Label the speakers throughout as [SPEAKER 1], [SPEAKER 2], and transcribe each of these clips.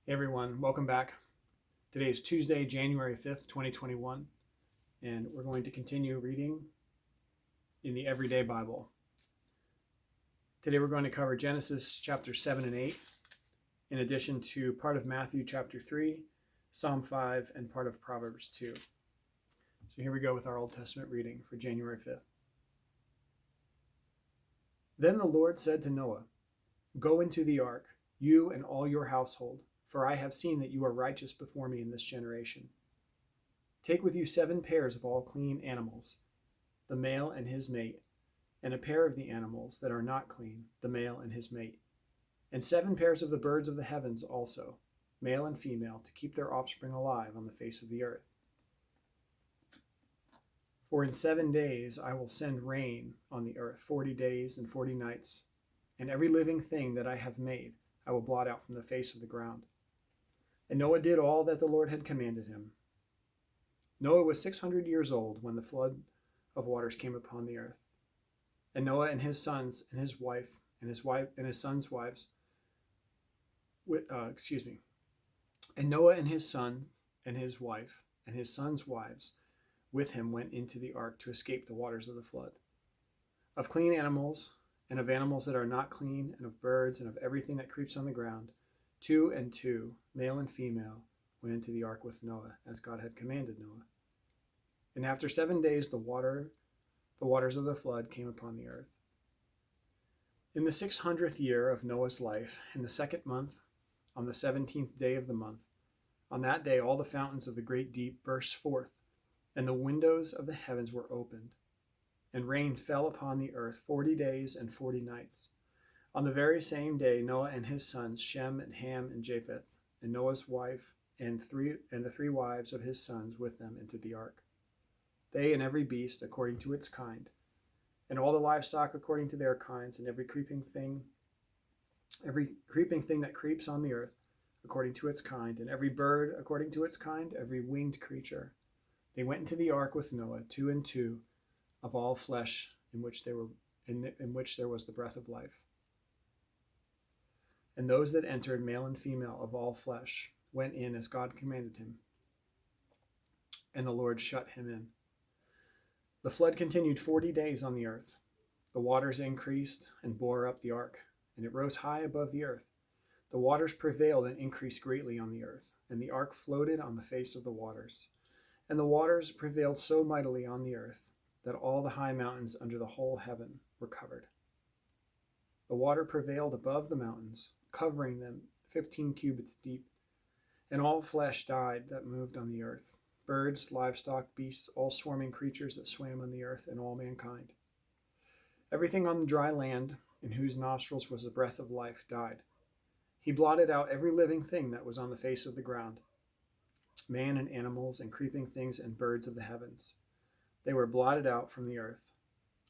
[SPEAKER 1] Hey everyone, welcome back. Today is Tuesday, January 5th, 2021, and we're going to continue reading in the Every Day Bible. Today we're going to cover Genesis chapter 7 and 8, in addition to part of Matthew chapter 3, Psalm 5, and part of Proverbs 2. So here we go with our Old Testament reading for January 5th. Then the Lord said to Noah, "Go into the ark, you and all your household, for I have seen that you are righteous before me in this generation. Take with you 7 pairs of all clean animals, the male and his mate, and a pair of the animals that are not clean, the male and his mate, and 7 pairs of the birds of the heavens also, male and female, to keep their offspring alive on the face of the earth. For in 7 days I will send rain on the earth, 40 days and 40 nights, and every living thing that I have made I will blot out from the face of the ground." And Noah did all that the Lord had commanded him. Noah was 600 years old when the flood of waters came upon the earth. And Noah and his sons and his wife and his sons' wives, And Noah and his son and his wife and his sons' wives with him went into the ark to escape the waters of the flood. Of clean animals and of animals that are not clean, and of birds and of everything that creeps on the ground, 2 and 2, male and female, went into the ark with Noah, as God had commanded Noah. And after 7 days the waters of the flood came upon the earth. In the 600th year of Noah's life, in the 2nd month, on the 17th day of the month, on that day all the fountains of the great deep burst forth, and the windows of the heavens were opened, and rain fell upon the earth 40 days and 40 nights. On the very same day, Noah and his sons, Shem and Ham and Japheth, and Noah's wife, and the 3 wives of his sons with them into the ark. They and every beast according to its kind, and all the livestock according to their kinds, and every creeping thing that creeps on the earth according to its kind, and every bird according to its kind, every winged creature. They went into the ark with Noah, 2 and 2, of all flesh in which there was the breath of life. And those that entered, male and female of all flesh, went in as God commanded him, and the Lord shut him in. The flood continued 40 days on the earth. The waters increased and bore up the ark, and it rose high above the earth. The waters prevailed and increased greatly on the earth, and the ark floated on the face of the waters. And the waters prevailed so mightily on the earth that all the high mountains under the whole heaven were covered. The water prevailed above the mountains, covering them 15 cubits deep, and all flesh died that moved on the earth, birds, livestock, beasts, all swarming creatures that swam on the earth, and all mankind. Everything on the dry land, in whose nostrils was the breath of life, died. He blotted out every living thing that was on the face of the ground, man and animals and creeping things and birds of the heavens. They were blotted out from the earth.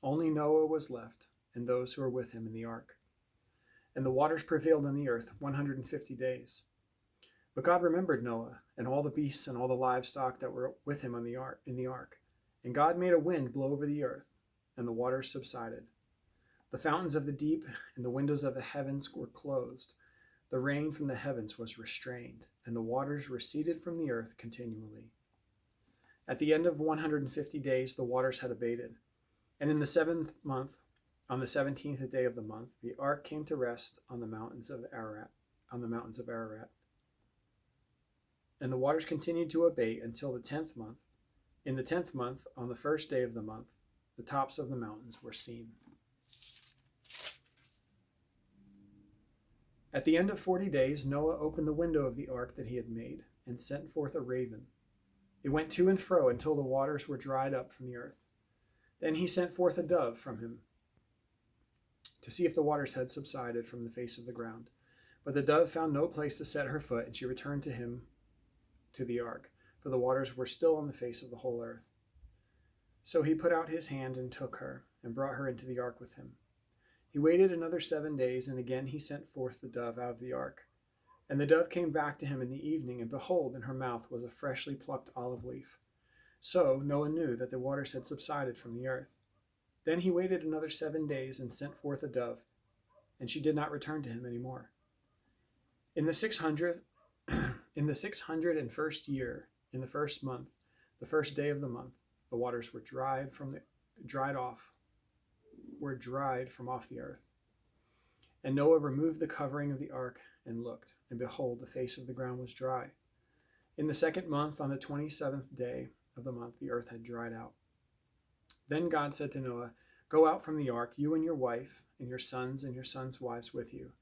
[SPEAKER 1] Only Noah was left, and those who were with him in the ark. And the waters prevailed on the earth 150 days. But God remembered Noah, and all the beasts and all the livestock that were with him in the ark. And God made a wind blow over the earth, and the waters subsided. The fountains of the deep and the windows of the heavens were closed. The rain from the heavens was restrained, and the waters receded from the earth continually. At the end of 150 days, the waters had abated. And in the 7th month, on the 17th day of the month, the ark came to rest on the mountains of Ararat. And the waters continued to abate until the 10th month. In the 10th month, on the 1st day of the month, the tops of the mountains were seen. At the end of 40 days, Noah opened the window of the ark that he had made, and sent forth a raven. It went to and fro until the waters were dried up from the earth. Then he sent forth a dove from him, to see if the waters had subsided from the face of the ground. But the dove found no place to set her foot, and she returned to him to the ark, for the waters were still on the face of the whole earth. So he put out his hand and took her, and brought her into the ark with him. He waited another 7 days, and again he sent forth the dove out of the ark. And the dove came back to him in the evening, and behold, in her mouth was a freshly plucked olive leaf. So Noah knew that the waters had subsided from the earth. Then he waited another 7 days and sent forth a dove, and she did not return to him any more. In the 600th In the 601st year, in the first month, the first day of the month, the waters were dried from off the earth. And Noah removed the covering of the ark and looked, and behold, the face of the ground was dry. In the second month, on the 27th day of the month, the earth had dried out. Then God said to Noah, "Go out from the ark, you and your wife, and your sons' wives with you.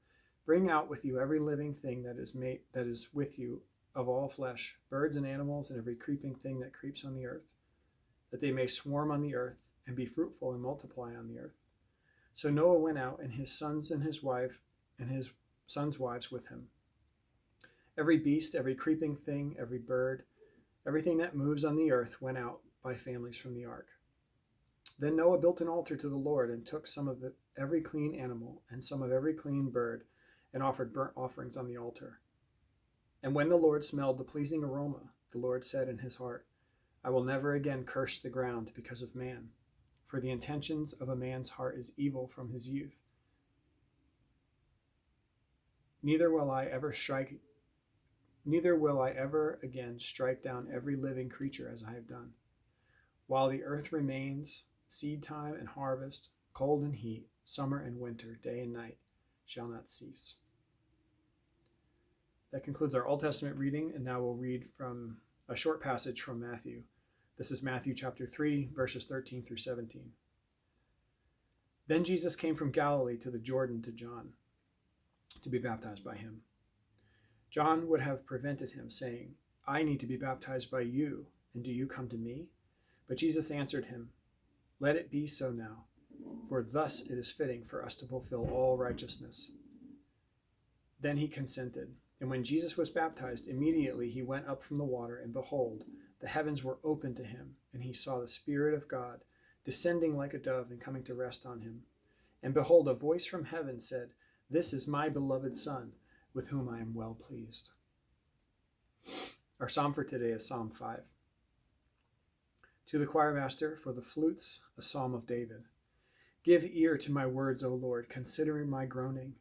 [SPEAKER 1] Bring out with you every living thing that is with you of all flesh, birds and animals, and every creeping thing that creeps on the earth, that they may swarm on the earth, and be fruitful and multiply on the earth." So Noah went out, and his sons and his wife, and his sons' wives with him. Every beast, every creeping thing, every bird, everything that moves on the earth went out by families from the ark. Then Noah built an altar to the Lord, and took some of every clean animal and some of every clean bird, and offered burnt offerings on the altar. And when the Lord smelled the pleasing aroma, the Lord said in his heart, "I will never again curse the ground because of man, for the intentions of a man's heart is evil from his youth. Neither will I ever again strike down every living creature as I have done. While the earth remains, seed time and harvest, cold and heat, summer and winter, day and night shall not cease." That concludes our Old Testament reading, and now we'll read from a short passage from Matthew. This is Matthew chapter 3, verses 13 through 17. Then Jesus came from Galilee to the Jordan to John to be baptized by him. John would have prevented him, saying, "I need to be baptized by you, and do you come to me?" But Jesus answered him, "Let it be so now, for thus it is fitting for us to fulfill all righteousness." Then he consented. And when Jesus was baptized, immediately he went up from the water, and behold, the heavens were opened to him, and he saw the Spirit of God descending like a dove and coming to rest on him. And behold, a voice from heaven said, "This is my beloved Son, with whom I am well pleased." Our psalm for today is Psalm 5. To the choir master, for the flutes, a psalm of David. Give ear to my words, O Lord, considering my groaning.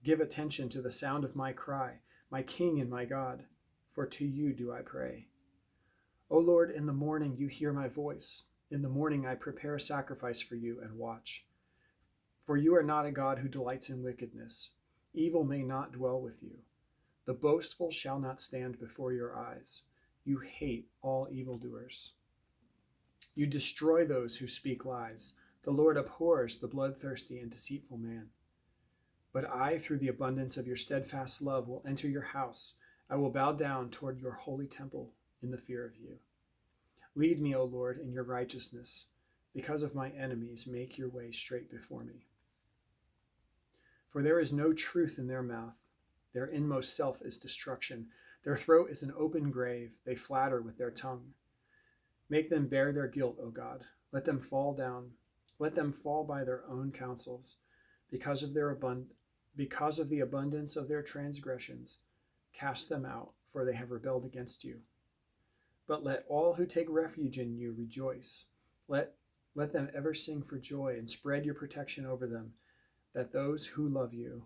[SPEAKER 1] Give attention to the sound of my cry, my King and my God, for to you do I pray. O Lord, in the morning you hear my voice. In the morning I prepare a sacrifice for you and watch. For you are not a God who delights in wickedness. Evil may not dwell with you. The boastful shall not stand before your eyes. You hate all evildoers. You destroy those who speak lies. The Lord abhors the bloodthirsty and deceitful man. But I, through the abundance of your steadfast love, will enter your house. I will bow down toward your holy temple in the fear of you. Lead me, O Lord, in your righteousness. Because of my enemies, make your way straight before me. For there is no truth in their mouth. Their inmost self is destruction. Their throat is an open grave. They flatter with their tongue. Make them bear their guilt, O God. Let them fall by their own counsels. Because of the abundance of their transgressions, cast them out, for they have rebelled against you. But let all who take refuge in you rejoice. Let them ever sing for joy, and spread your protection over them, that those who love your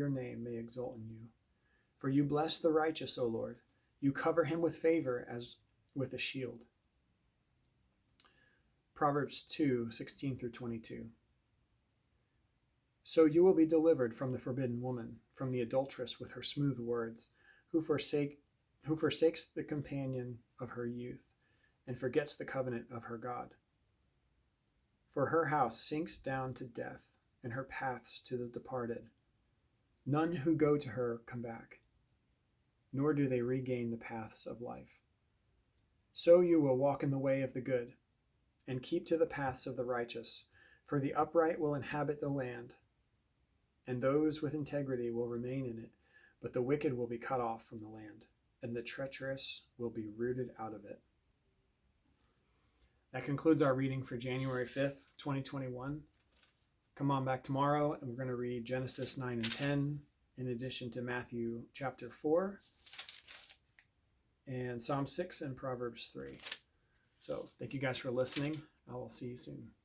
[SPEAKER 1] name may exult in you. For you bless the righteous, O Lord. You cover him with favor as with a shield. Proverbs 2:16 through 22. So you will be delivered from the forbidden woman, from the adulteress with her smooth words, who forsakes the companion of her youth, and forgets the covenant of her God. For her house sinks down to death, and her paths to the departed. None who go to her come back, nor do they regain the paths of life. So you will walk in the way of the good, and keep to the paths of the righteous, for the upright will inhabit the land, and those with integrity will remain in it, but the wicked will be cut off from the land, and the treacherous will be rooted out of it. That concludes our reading for January 5th, 2021. Come on back tomorrow, and we're going to read Genesis 9 and 10, in addition to Matthew chapter 4, and Psalm 6 and Proverbs 3. So thank you guys for listening. I will see you soon.